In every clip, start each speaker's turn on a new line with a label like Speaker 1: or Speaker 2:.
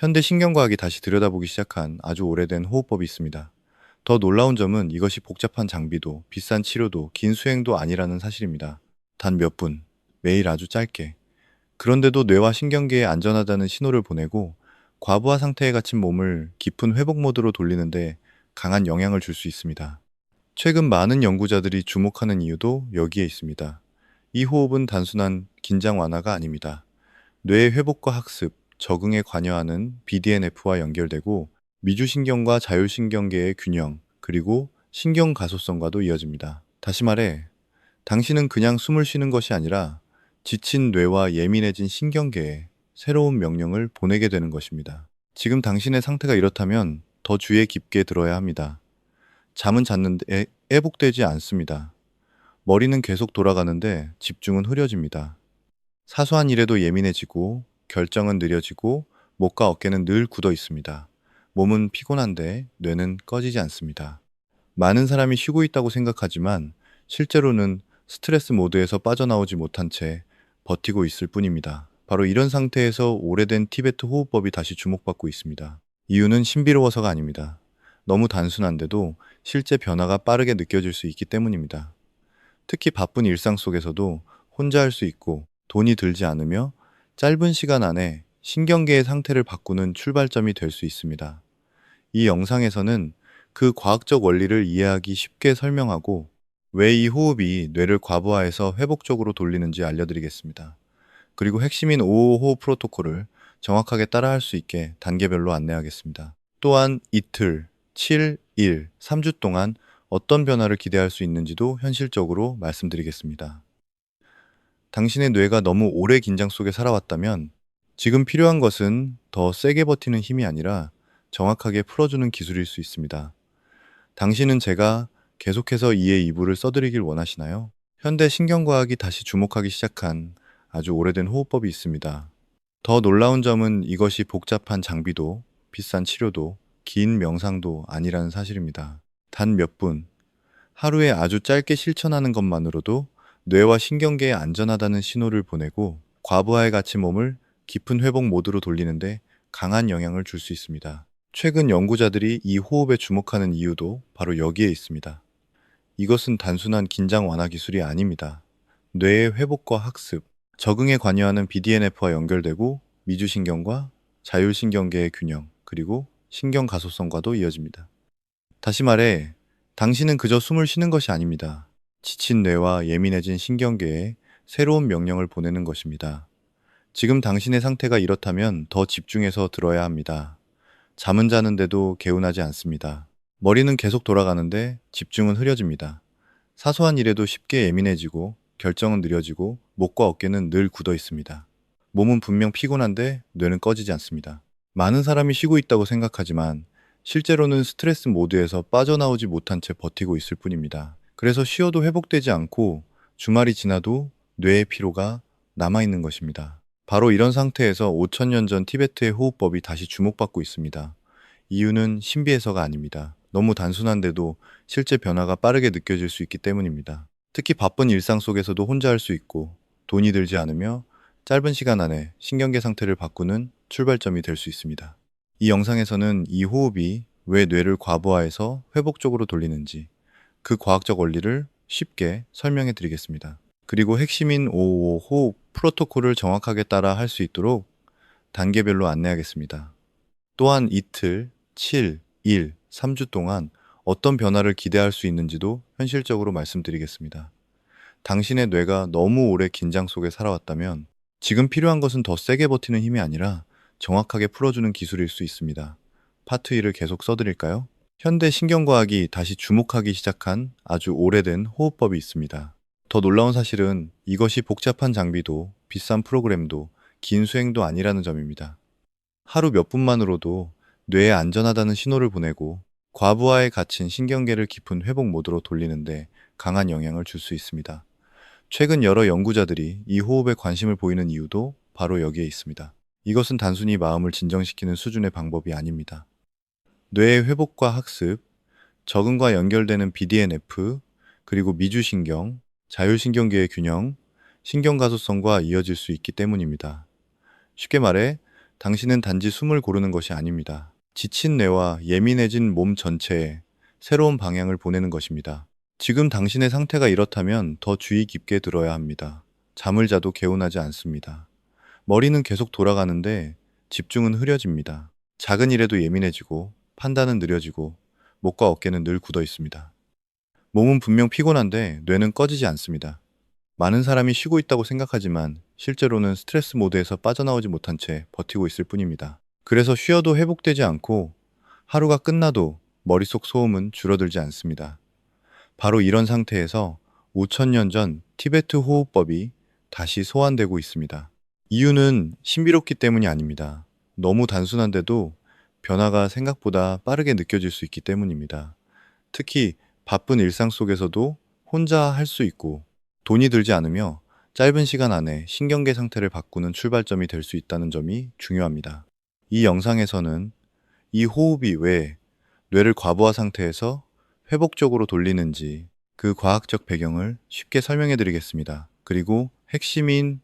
Speaker 1: 현대 신경과학이 다시 들여다보기 시작한 아주 오래된 호흡법이 있습니다. 더 놀라운 점은 이것이 복잡한 장비도, 비싼 치료도, 긴 수행도 아니라는 사실입니다. 단 몇 분, 매일 아주 짧게. 그런데도 뇌와 신경계에 안전하다는 신호를 보내고 과부하 상태에 갇힌 몸을 깊은 회복 모드로 돌리는데 강한 영향을 줄 수 있습니다. 최근 많은 연구자들이 주목하는 이유도 여기에 있습니다. 이 호흡은 단순한 긴장 완화가 아닙니다. 뇌의 회복과 학습, 적응에 관여하는 BDNF와 연결되고 미주신경과 자율신경계의 균형, 그리고 신경 가소성과도 이어집니다. 다시 말해, 당신은 그냥 숨을 쉬는 것이 아니라 지친 뇌와 예민해진 신경계에 새로운 명령을 보내게 되는 것입니다. 지금 당신의 상태가 이렇다면 더 주의 깊게 들어야 합니다. 잠은 잤는데 회복되지 않습니다. 머리는 계속 돌아가는데 집중은 흐려집니다. 사소한 일에도 예민해지고 결정은 느려지고 목과 어깨는 늘 굳어 있습니다. 몸은 피곤한데 뇌는 꺼지지 않습니다. 많은 사람이 쉬고 있다고 생각하지만 실제로는 스트레스 모드에서 빠져나오지 못한 채 버티고 있을 뿐입니다. 바로 이런 상태에서 오래된 티베트 호흡법이 다시 주목받고 있습니다. 이유는 신비로워서가 아닙니다. 너무 단순한데도 실제 변화가 빠르게 느껴질 수 있기 때문입니다. 특히 바쁜 일상 속에서도 혼자 할 수 있고 돈이 들지 않으며 짧은 시간 안에 신경계의 상태를 바꾸는 출발점이 될 수 있습니다. 이 영상에서는 그 과학적 원리를 이해하기 쉽게 설명하고 왜 이 호흡이 뇌를 과부하에서 회복적으로 돌리는지 알려드리겠습니다. 그리고 핵심인 555 호흡 프로토콜을 정확하게 따라할 수 있게 단계별로 안내하겠습니다. 또한 이틀, 7, 1, 3주 동안 어떤 변화를 기대할 수 있는지도 현실적으로 말씀드리겠습니다. 당신의 뇌가 너무 오래 긴장 속에 살아왔다면 지금 필요한 것은 더 세게 버티는 힘이 아니라 정확하게 풀어주는 기술일 수 있습니다. 당신은 제가 계속해서 이의 이부를 써드리길 원하시나요? 현대 신경과학이 다시 주목하기 시작한 아주 오래된 호흡법이 있습니다. 더 놀라운 점은 이것이 복잡한 장비도, 비싼 치료도, 긴 명상도 아니라는 사실입니다. 단 몇 분, 하루에 아주 짧게 실천하는 것만으로도 뇌와 신경계에 안전하다는 신호를 보내고 과부하에 갇힌 몸을 깊은 회복 모드로 돌리는데 강한 영향을 줄 수 있습니다. 최근 연구자들이 이 호흡에 주목하는 이유도 바로 여기에 있습니다. 이것은 단순한 긴장 완화 기술이 아닙니다. 뇌의 회복과 학습, 적응에 관여하는 BDNF와 연결되고 미주신경과 자율신경계의 균형, 그리고 신경 가소성과도 이어집니다. 다시 말해, 당신은 그저 숨을 쉬는 것이 아닙니다. 지친 뇌와 예민해진 신경계에 새로운 명령을 보내는 것입니다. 지금 당신의 상태가 이렇다면 더 집중해서 들어야 합니다. 잠은 자는데도 개운하지 않습니다. 머리는 계속 돌아가는데 집중은 흐려집니다. 사소한 일에도 쉽게 예민해지고 결정은 느려지고 목과 어깨는 늘 굳어 있습니다. 몸은 분명 피곤한데 뇌는 꺼지지 않습니다. 많은 사람이 쉬고 있다고 생각하지만 실제로는 스트레스 모드에서 빠져나오지 못한 채 버티고 있을 뿐입니다. 그래서 쉬어도 회복되지 않고 주말이 지나도 뇌의 피로가 남아있는 것입니다. 바로 이런 상태에서 5천년 전 티베트의 호흡법이 다시 주목받고 있습니다. 이유는 신비해서가 아닙니다. 너무 단순한데도 실제 변화가 빠르게 느껴질 수 있기 때문입니다. 특히 바쁜 일상 속에서도 혼자 할 수 있고 돈이 들지 않으며 짧은 시간 안에 신경계 상태를 바꾸는 출발점이 될 수 있습니다. 이 영상에서는 이 호흡이 왜 뇌를 과부하에서 회복적으로 돌리는지 그 과학적 원리를 쉽게 설명해 드리겠습니다. 그리고 핵심인 555 호흡 프로토콜을 정확하게 따라 할 수 있도록 단계별로 안내하겠습니다. 또한 이틀, 7, 1, 3주 동안 어떤 변화를 기대할 수 있는지도 현실적으로 말씀드리겠습니다. 당신의 뇌가 너무 오래 긴장 속에 살아왔다면 지금 필요한 것은 더 세게 버티는 힘이 아니라 정확하게 풀어주는 기술일 수 있습니다. 파트 1을 계속 써드릴까요? 현대 신경과학이 다시 주목하기 시작한 아주 오래된 호흡법이 있습니다. 더 놀라운 사실은 이것이 복잡한 장비도 비싼 프로그램도 긴 수행도 아니라는 점입니다. 하루 몇 분만으로도 뇌에 안전하다는 신호를 보내고 과부하에 갇힌 신경계를 깊은 회복 모드로 돌리는데 강한 영향을 줄 수 있습니다. 최근 여러 연구자들이 이 호흡에 관심을 보이는 이유도 바로 여기에 있습니다. 이것은 단순히 마음을 진정시키는 수준의 방법이 아닙니다. 뇌의 회복과 학습, 적응과 연결되는 BDNF, 그리고 미주신경, 자율신경계의 균형, 신경가소성과 이어질 수 있기 때문입니다. 쉽게 말해, 당신은 단지 숨을 고르는 것이 아닙니다. 지친 뇌와 예민해진 몸 전체에 새로운 방향을 보내는 것입니다. 지금 당신의 상태가 이렇다면 더 주의 깊게 들어야 합니다. 잠을 자도 개운하지 않습니다. 머리는 계속 돌아가는데 집중은 흐려집니다. 작은 일에도 예민해지고 판단은 느려지고 목과 어깨는 늘 굳어 있습니다. 몸은 분명 피곤한데 뇌는 꺼지지 않습니다. 많은 사람이 쉬고 있다고 생각하지만 실제로는 스트레스 모드에서 빠져나오지 못한 채 버티고 있을 뿐입니다. 그래서 쉬어도 회복되지 않고 하루가 끝나도 머릿속 소음은 줄어들지 않습니다. 바로 이런 상태에서 5천년 전 티베트 호흡법이 다시 소환되고 있습니다. 이유는 신비롭기 때문이 아닙니다. 너무 단순한데도 변화가 생각보다 빠르게 느껴질 수 있기 때문입니다. 특히 바쁜 일상 속에서도 혼자 할 수 있고 돈이 들지 않으며 짧은 시간 안에 신경계 상태를 바꾸는 출발점이 될 수 있다는 점이 중요합니다. 이 영상에서는 이 호흡이 왜 뇌를 과부하 상태에서 회복적으로 돌리는지 그 과학적 배경을 쉽게 설명해 드리겠습니다. 그리고 핵심인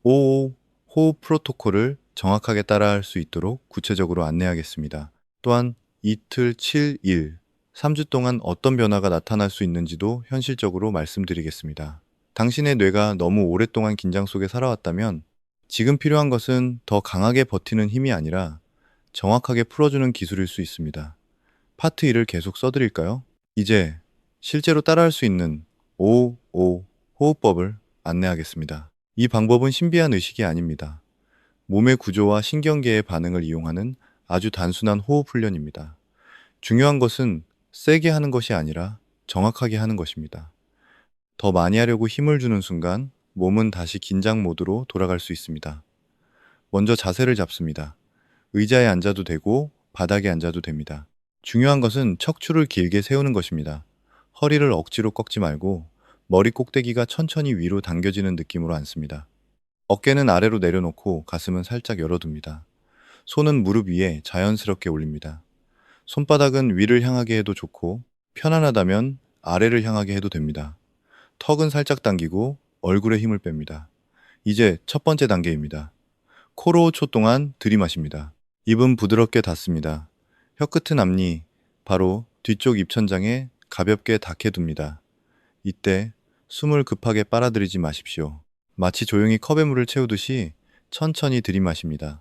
Speaker 1: 5 호흡 프로토콜을 정확하게 따라할 수 있도록 구체적으로 안내하겠습니다. 또한 이틀, 7일, 3주 동안 어떤 변화가 나타날 수 있는지도 현실적으로 말씀드리겠습니다. 당신의 뇌가 너무 오랫동안 긴장 속에 살아왔다면 지금 필요한 것은 더 강하게 버티는 힘이 아니라 정확하게 풀어주는 기술일 수 있습니다. 파트 1을 계속 써드릴까요? 이제 실제로 따라할 수 있는 5 호흡법을 안내하겠습니다. 이 방법은 신비한 의식이 아닙니다. 몸의 구조와 신경계의 반응을 이용하는 아주 단순한 호흡 훈련입니다. 중요한 것은 세게 하는 것이 아니라 정확하게 하는 것입니다. 더 많이 하려고 힘을 주는 순간 몸은 다시 긴장 모드로 돌아갈 수 있습니다. 먼저 자세를 잡습니다. 의자에 앉아도 되고 바닥에 앉아도 됩니다. 중요한 것은 척추를 길게 세우는 것입니다. 허리를 억지로 꺾지 말고 머리 꼭대기가 천천히 위로 당겨지는 느낌으로 앉습니다. 어깨는 아래로 내려놓고 가슴은 살짝 열어둡니다. 손은 무릎 위에 자연스럽게 올립니다. 손바닥은 위를 향하게 해도 좋고 편안하다면 아래를 향하게 해도 됩니다. 턱은 살짝 당기고 얼굴에 힘을 뺍니다. 이제 첫 번째 단계입니다. 코로 5초 동안 들이마십니다. 입은 부드럽게 닫습니다. 혀끝은 앞니, 바로 뒤쪽 입천장에 가볍게 닿게둡니다. 이때 숨을 급하게 빨아들이지 마십시오. 마치 조용히 컵에 물을 채우듯이 천천히 들이마십니다.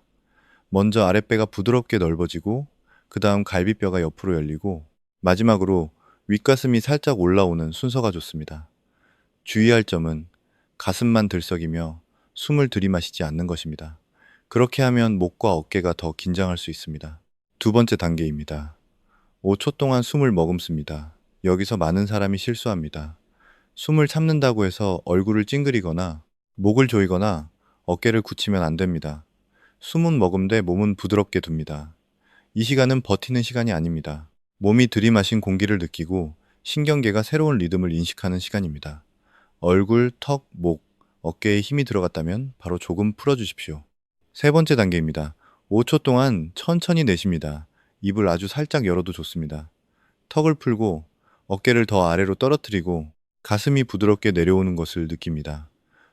Speaker 1: 먼저 아랫배가 부드럽게 넓어지고 그 다음 갈비뼈가 옆으로 열리고 마지막으로 윗가슴이 살짝 올라오는 순서가 좋습니다. 주의할 점은 가슴만 들썩이며 숨을 들이마시지 않는 것입니다. 그렇게 하면 목과 어깨가 더 긴장할 수 있습니다. 두 번째 단계입니다. 5초 동안 숨을 머금습니다. 여기서 많은 사람이 실수합니다. 숨을 참는다고 해서 얼굴을 찡그리거나 목을 조이거나 어깨를 굳히면 안 됩니다. 숨은 머금되 몸은 부드럽게 둡니다. 이 시간은 버티는 시간이 아닙니다. 몸이 들이마신 공기를 느끼고 신경계가 새로운 리듬을 인식하는 시간입니다. 얼굴, 턱, 목, 어깨에 힘이 들어갔다면 바로 조금 풀어주십시오. 세 번째 단계입니다. 5초 동안 천천히 내쉽니다. 입을 아주 살짝 열어도 좋습니다. 턱을 풀고 어깨를 더 아래로 떨어뜨리고 가슴이 부드럽게 내려오는 것을 느낍니다.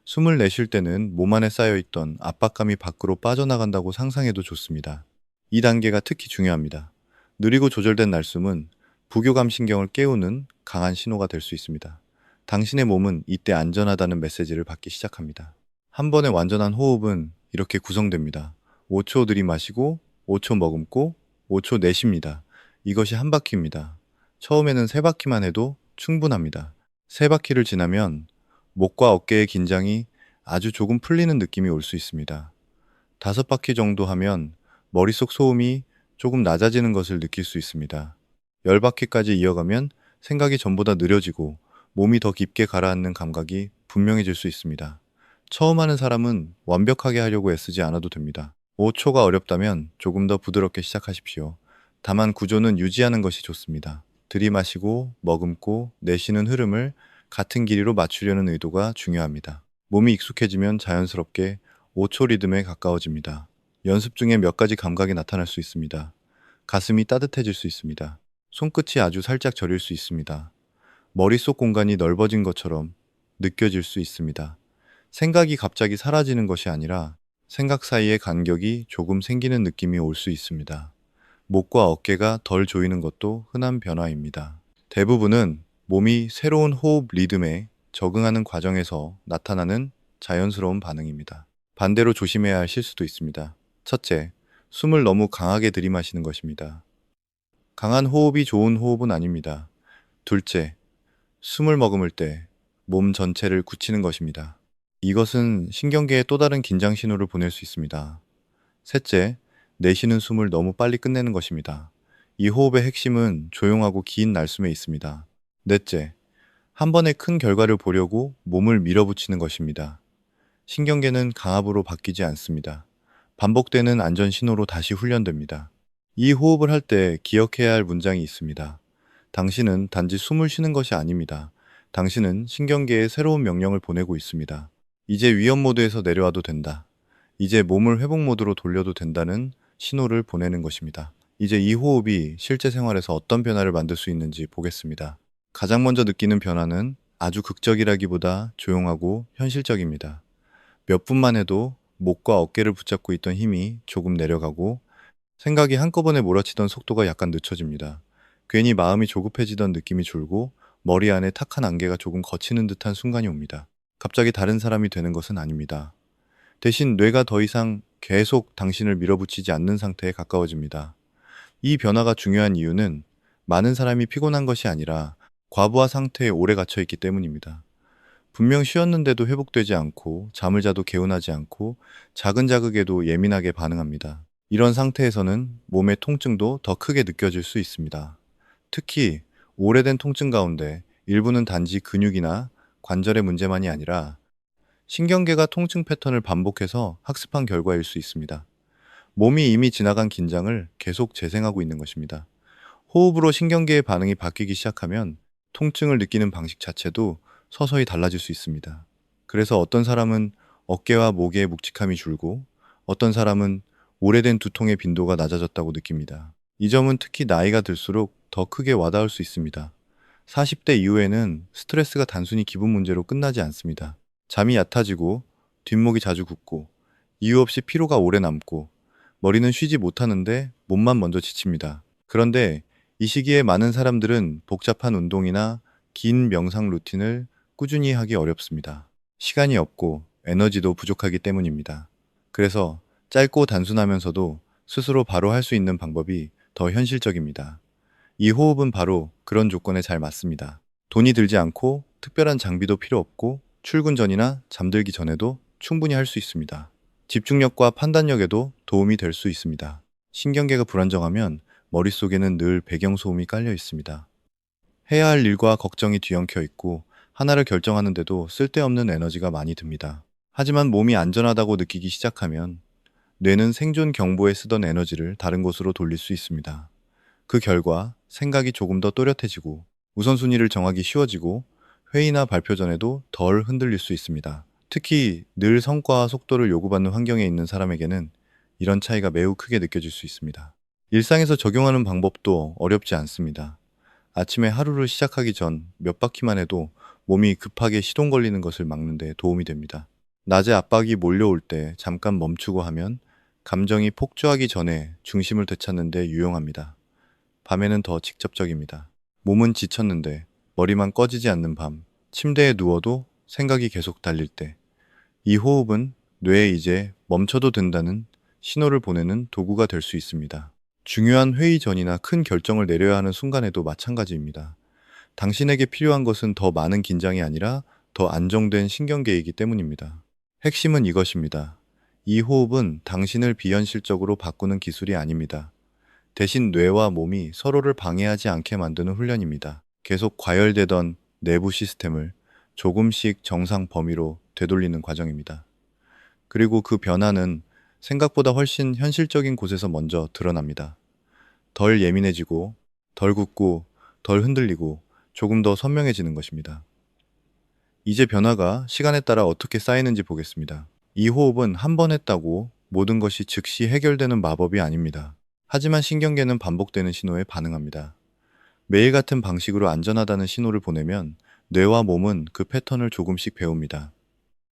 Speaker 1: 숨을 내쉴 때는 몸 안에 쌓여있던 압박감이 밖으로 빠져나간다고 상상해도 좋습니다. 이 단계가 특히 중요합니다. 느리고 조절된 날숨은 부교감 신경을 깨우는 강한 신호가 될 수 있습니다. 당신의 몸은 이때 안전하다는 메시지를 받기 시작합니다. 한 번의 완전한 호흡은 이렇게 구성됩니다. 5초 들이마시고 5초 머금고 5초 내쉽니다. 이것이 한 바퀴입니다. 처음에는 세 바퀴만 해도 충분합니다. 세 바퀴를 지나면 목과 어깨의 긴장이 아주 조금 풀리는 느낌이 올 수 있습니다. 5바퀴 정도 하면 머릿속 소음이 조금 낮아지는 것을 느낄 수 있습니다. 10바퀴까지 이어가면 생각이 전보다 느려지고 몸이 더 깊게 가라앉는 감각이 분명해질 수 있습니다. 처음 하는 사람은 완벽하게 하려고 애쓰지 않아도 됩니다. 5초가 어렵다면 조금 더 부드럽게 시작하십시오. 다만 구조는 유지하는 것이 좋습니다. 들이마시고 머금고 내쉬는 흐름을 같은 길이로 맞추려는 의도가 중요합니다. 몸이 익숙해지면 자연스럽게 5초 리듬에 가까워집니다. 연습 중에 몇 가지 감각이 나타날 수 있습니다. 가슴이 따뜻해질 수 있습니다. 손끝이 아주 살짝 저릴 수 있습니다. 머릿속 공간이 넓어진 것처럼 느껴질 수 있습니다. 생각이 갑자기 사라지는 것이 아니라 생각 사이의 간격이 조금 생기는 느낌이 올 수 있습니다. 목과 어깨가 덜 조이는 것도 흔한 변화입니다. 대부분은 몸이 새로운 호흡 리듬에 적응하는 과정에서 나타나는 자연스러운 반응입니다. 반대로 조심해야 할 실수도 있습니다. 첫째, 숨을 너무 강하게 들이마시는 것입니다. 강한 호흡이 좋은 호흡은 아닙니다. 둘째, 숨을 머금을 때 몸 전체를 굳히는 것입니다. 이것은 신경계에 또 다른 긴장 신호를 보낼 수 있습니다. 셋째, 내쉬는 숨을 너무 빨리 끝내는 것입니다. 이 호흡의 핵심은 조용하고 긴 날숨에 있습니다. 넷째, 한 번에 큰 결과를 보려고 몸을 밀어붙이는 것입니다. 신경계는 강압으로 바뀌지 않습니다. 반복되는 안전 신호로 다시 훈련됩니다. 이 호흡을 할 때 기억해야 할 문장이 있습니다. 당신은 단지 숨을 쉬는 것이 아닙니다. 당신은 신경계에 새로운 명령을 보내고 있습니다. 이제 위험 모드에서 내려와도 된다. 이제 몸을 회복 모드로 돌려도 된다는 신호를 보내는 것입니다. 이제 이 호흡이 실제 생활에서 어떤 변화를 만들 수 있는지 보겠습니다. 가장 먼저 느끼는 변화는 아주 극적이라기보다 조용하고 현실적입니다. 몇 분만 해도 목과 어깨를 붙잡고 있던 힘이 조금 내려가고 생각이 한꺼번에 몰아치던 속도가 약간 늦춰집니다. 괜히 마음이 조급해지던 느낌이 줄고 머리 안에 탁한 안개가 조금 걷히는 듯한 순간이 옵니다. 갑자기 다른 사람이 되는 것은 아닙니다. 대신 뇌가 더 이상 계속 당신을 밀어붙이지 않는 상태에 가까워집니다. 이 변화가 중요한 이유는 많은 사람이 피곤한 것이 아니라 과부하 상태에 오래 갇혀 있기 때문입니다. 분명 쉬었는데도 회복되지 않고 잠을 자도 개운하지 않고 작은 자극에도 예민하게 반응합니다. 이런 상태에서는 몸의 통증도 더 크게 느껴질 수 있습니다. 특히 오래된 통증 가운데 일부는 단지 근육이나 관절의 문제만이 아니라 신경계가 통증 패턴을 반복해서 학습한 결과일 수 있습니다. 몸이 이미 지나간 긴장을 계속 재생하고 있는 것입니다. 호흡으로 신경계의 반응이 바뀌기 시작하면 통증을 느끼는 방식 자체도 서서히 달라질 수 있습니다. 그래서 어떤 사람은 어깨와 목의 묵직함이 줄고 어떤 사람은 오래된 두통의 빈도가 낮아졌다고 느낍니다. 이 점은 특히 나이가 들수록 더 크게 와닿을 수 있습니다. 40대 이후에는 스트레스가 단순히 기분 문제로 끝나지 않습니다. 잠이 얕아지고 뒷목이 자주 굽고 이유 없이 피로가 오래 남고 머리는 쉬지 못하는데 몸만 먼저 지칩니다. 그런데 이 시기에 많은 사람들은 복잡한 운동이나 긴 명상 루틴을 꾸준히 하기 어렵습니다. 시간이 없고 에너지도 부족하기 때문입니다. 그래서 짧고 단순하면서도 스스로 바로 할 수 있는 방법이 더 현실적입니다. 이 호흡은 바로 그런 조건에 잘 맞습니다. 돈이 들지 않고 특별한 장비도 필요 없고 출근 전이나 잠들기 전에도 충분히 할 수 있습니다. 집중력과 판단력에도 도움이 될 수 있습니다. 신경계가 불안정하면 머릿속에는 늘 배경소음이 깔려 있습니다. 해야 할 일과 걱정이 뒤엉켜 있고 하나를 결정하는데도 쓸데없는 에너지가 많이 듭니다. 하지만 몸이 안전하다고 느끼기 시작하면 뇌는 생존 경보에 쓰던 에너지를 다른 곳으로 돌릴 수 있습니다. 그 결과 생각이 조금 더 또렷해지고 우선순위를 정하기 쉬워지고 회의나 발표 전에도 덜 흔들릴 수 있습니다. 특히 늘 성과와 속도를 요구받는 환경에 있는 사람에게는 이런 차이가 매우 크게 느껴질 수 있습니다. 일상에서 적용하는 방법도 어렵지 않습니다. 아침에 하루를 시작하기 전 몇 바퀴만 해도 몸이 급하게 시동 걸리는 것을 막는 데 도움이 됩니다. 낮에 압박이 몰려올 때 잠깐 멈추고 하면 감정이 폭주하기 전에 중심을 되찾는 데 유용합니다. 밤에는 더 직접적입니다. 몸은 지쳤는데 머리만 꺼지지 않는 밤, 침대에 누워도 생각이 계속 달릴 때, 이 호흡은 뇌에 이제 멈춰도 된다는 신호를 보내는 도구가 될 수 있습니다. 중요한 회의 전이나 큰 결정을 내려야 하는 순간에도 마찬가지입니다. 당신에게 필요한 것은 더 많은 긴장이 아니라 더 안정된 신경계이기 때문입니다. 핵심은 이것입니다. 이 호흡은 당신을 비현실적으로 바꾸는 기술이 아닙니다. 대신 뇌와 몸이 서로를 방해하지 않게 만드는 훈련입니다. 계속 과열되던 내부 시스템을 조금씩 정상 범위로 되돌리는 과정입니다. 그리고 그 변화는 생각보다 훨씬 현실적인 곳에서 먼저 드러납니다. 덜 예민해지고, 덜 굳고, 덜 흔들리고 조금 더 선명해지는 것입니다. 이제 변화가 시간에 따라 어떻게 쌓이는지 보겠습니다. 이 호흡은 한 번 했다고 모든 것이 즉시 해결되는 마법이 아닙니다. 하지만 신경계는 반복되는 신호에 반응합니다. 매일 같은 방식으로 안전하다는 신호를 보내면 뇌와 몸은 그 패턴을 조금씩 배웁니다.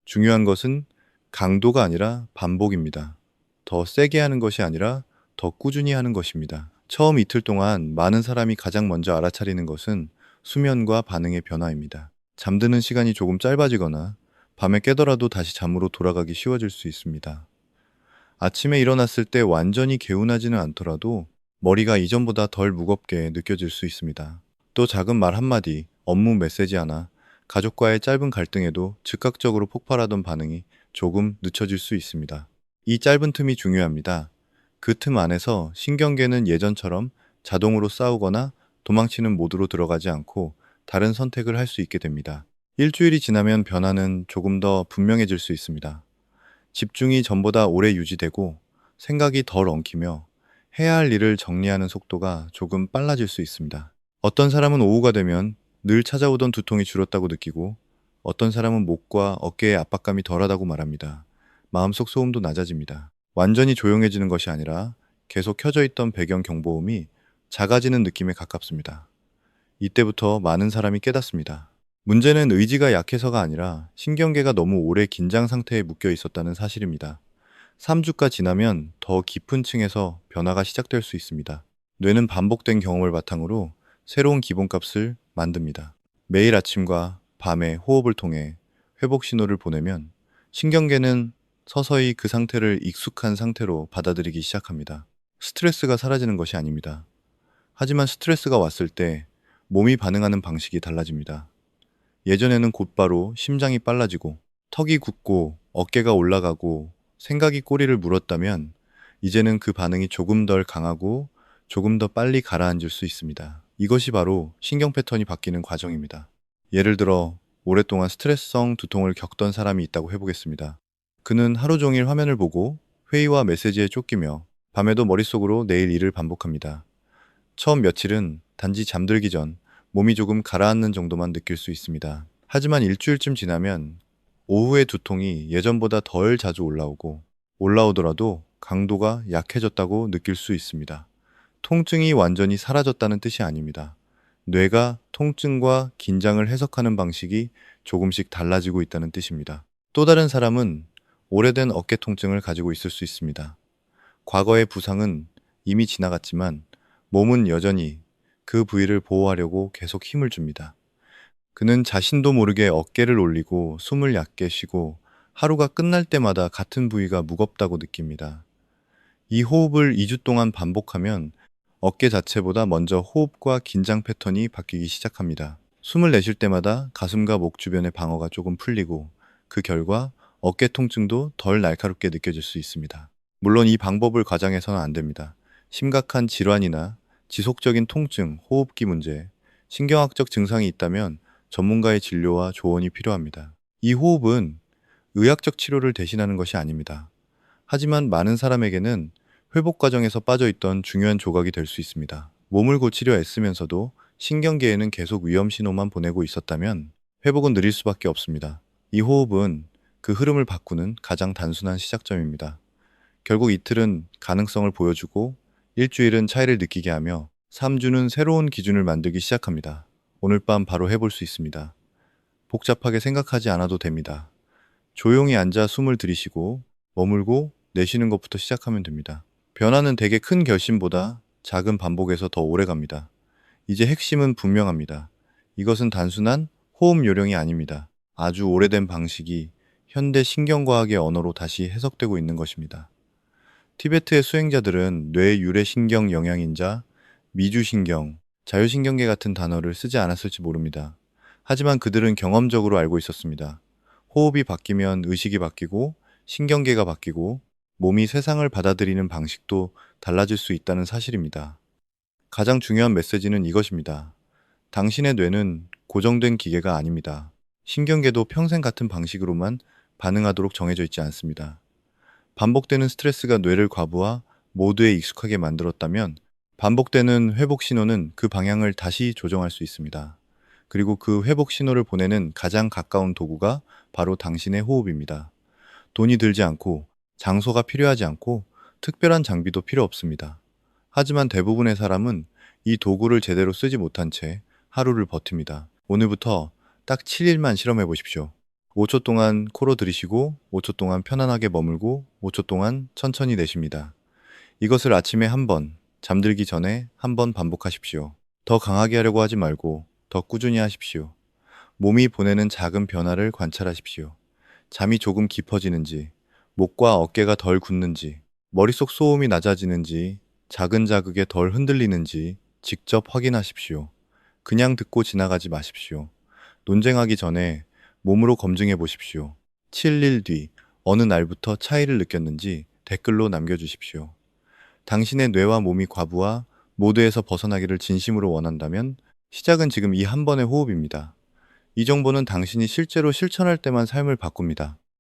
Speaker 1: 중요한 것은 강도가 아니라 반복입니다. 더 세게 하는 것이 아니라 더 꾸준히 하는 것입니다. 처음 이틀 동안 많은 사람이 가장 먼저 알아차리는 것은 수면과 반응의 변화입니다. 잠드는 시간이 조금 짧아지거나 밤에 깨더라도 다시 잠으로 돌아가기 쉬워질 수 있습니다. 아침에 일어났을 때 완전히 개운하지는 않더라도 머리가 이전보다 덜 무겁게 느껴질 수 있습니다. 또 작은 말 한마디, 업무 메시지 하나, 가족과의 짧은 갈등에도 즉각적으로 폭발하던 반응이 조금 늦춰질 수 있습니다. 이 짧은 틈이 중요합니다. 그 틈 안에서 신경계는 예전처럼 자동으로 싸우거나 도망치는 모드로 들어가지 않고 다른 선택을 할 수 있게 됩니다. 일주일이 지나면 변화는 조금 더 분명해질 수 있습니다. 집중이 전보다 오래 유지되고 생각이 덜 엉키며 해야 할 일을 정리하는 속도가 조금 빨라질 수 있습니다. 어떤 사람은 오후가 되면 늘 찾아오던 두통이 줄었다고 느끼고 어떤 사람은 목과 어깨의 압박감이 덜하다고 말합니다. 마음속 소음도 낮아집니다. 완전히 조용해지는 것이 아니라 계속 켜져 있던 배경 경보음이 작아지는 느낌에 가깝습니다. 이때부터 많은 사람이 깨닫습니다. 문제는 의지가 약해서가 아니라 신경계가 너무 오래 긴장 상태에 묶여 있었다는 사실입니다. 3주가 지나면 더 깊은 층에서 변화가 시작될 수 있습니다. 뇌는 반복된 경험을 바탕으로 새로운 기본값을 만듭니다. 매일 아침과 밤에 호흡을 통해 회복 신호를 보내면 신경계는 서서히 그 상태를 익숙한 상태로 받아들이기 시작합니다. 스트레스가 사라지는 것이 아닙니다. 하지만 스트레스가 왔을 때 몸이 반응하는 방식이 달라집니다. 예전에는 곧바로 심장이 빨라지고 턱이 굳고 어깨가 올라가고 생각이 꼬리를 물었다면 이제는 그 반응이 조금 덜 강하고 조금 더 빨리 가라앉을 수 있습니다. 이것이 바로 신경 패턴이 바뀌는 과정입니다. 예를 들어 오랫동안 스트레스성 두통을 겪던 사람이 있다고 해보겠습니다. 그는 하루 종일 화면을 보고 회의와 메시지에 쫓기며 밤에도 머릿속으로 내일 일을 반복합니다. 처음 며칠은 단지 잠들기 전 몸이 조금 가라앉는 정도만 느낄 수 있습니다. 하지만 일주일쯤 지나면 오후의 두통이 예전보다 덜 자주 올라오고 올라오더라도 강도가 약해졌다고 느낄 수 있습니다. 통증이 완전히 사라졌다는 뜻이 아닙니다. 뇌가 통증과 긴장을 해석하는 방식이 조금씩 달라지고 있다는 뜻입니다. 또 다른 사람은 오래된 어깨 통증을 가지고 있을 수 있습니다. 과거의 부상은 이미 지나갔지만 몸은 여전히 그 부위를 보호하려고 계속 힘을 줍니다. 그는 자신도 모르게 어깨를 올리고 숨을 얕게 쉬고 하루가 끝날 때마다 같은 부위가 무겁다고 느낍니다. 이 호흡을 2주 동안 반복하면 어깨 자체보다 먼저 호흡과 긴장 패턴이 바뀌기 시작합니다. 숨을 내쉴 때마다 가슴과 목 주변의 방어가 조금 풀리고 그 결과 어깨 통증도 덜 날카롭게 느껴질 수 있습니다. 물론 이 방법을 과장해서는 안 됩니다. 심각한 질환이나 지속적인 통증, 호흡기 문제, 신경학적 증상이 있다면 전문가의 진료와 조언이 필요합니다. 이 호흡은 의학적 치료를 대신하는 것이 아닙니다. 하지만 많은 사람에게는 회복 과정에서 빠져있던 중요한 조각이 될 수 있습니다. 몸을 고치려 애쓰면서도 신경계에는 계속 위험 신호만 보내고 있었다면 회복은 느릴 수밖에 없습니다. 이 호흡은 그 흐름을 바꾸는 가장 단순한 시작점입니다. 결국 이틀은 가능성을 보여주고 일주일은 차이를 느끼게 하며 3주는 새로운 기준을 만들기 시작합니다. 오늘 밤 바로 해볼 수 있습니다. 복잡하게 생각하지 않아도 됩니다. 조용히 앉아 숨을 들이쉬고 머물고 내쉬는 것부터 시작하면 됩니다. 변화는 대개 큰 결심보다 작은 반복에서 더 오래 갑니다. 이제 핵심은 분명합니다. 이것은 단순한 호흡 요령이 아닙니다. 아주 오래된 방식이 현대 신경과학의 언어로 다시 해석되고 있는 것입니다. 티베트의 수행자들은 뇌 유래신경 영양인자, 미주신경, 자율신경계 같은 단어를 쓰지 않았을지 모릅니다. 하지만 그들은 경험적으로 알고 있었습니다. 호흡이 바뀌면 의식이 바뀌고 신경계가 바뀌고 몸이 세상을 받아들이는 방식도 달라질 수 있다는 사실입니다. 가장 중요한 메시지는 이것입니다. 당신의 뇌는 고정된 기계가 아닙니다. 신경계도 평생 같은 방식으로만 반응하도록 정해져 있지 않습니다. 반복되는 스트레스가 뇌를 과부하, 모두에 익숙하게 만들었다면 반복되는 회복 신호는 그 방향을 다시 조정할 수 있습니다. 그리고 그 회복 신호를 보내는 가장 가까운 도구가 바로 당신의 호흡입니다. 돈이 들지 않고 장소가 필요하지 않고 특별한 장비도 필요 없습니다. 하지만 대부분의 사람은 이 도구를 제대로 쓰지 못한 채 하루를 버팁니다. 오늘부터 딱 7일만 실험해 보십시오. 5초 동안 코로 들이쉬고 5초 동안 편안하게 머물고 5초 동안 천천히 내쉽니다. 이것을 아침에 한 번, 잠들기 전에 한 번 반복하십시오. 더 강하게 하려고 하지 말고 더 꾸준히 하십시오. 몸이 보내는 작은 변화를 관찰하십시오. 잠이 조금 깊어지는지, 목과 어깨가 덜 굳는지, 머릿속 소음이 낮아지는지, 작은 자극에 덜 흔들리는지 직접 확인하십시오. 그냥 듣고 지나가지 마십시오. 논쟁하기 전에 몸으로 검증해 보십시오. 7일 뒤 어느 날부터 차이를 느꼈는지 댓글로 남겨주십시오. 당신의 뇌와 몸이 과부하, 모드에서 벗어나기를 진심으로 원한다면 시작은 지금 이 한 번의 호흡입니다. 이 정보는 당신이 실제로 실천할 때만 삶을 바꿉니다.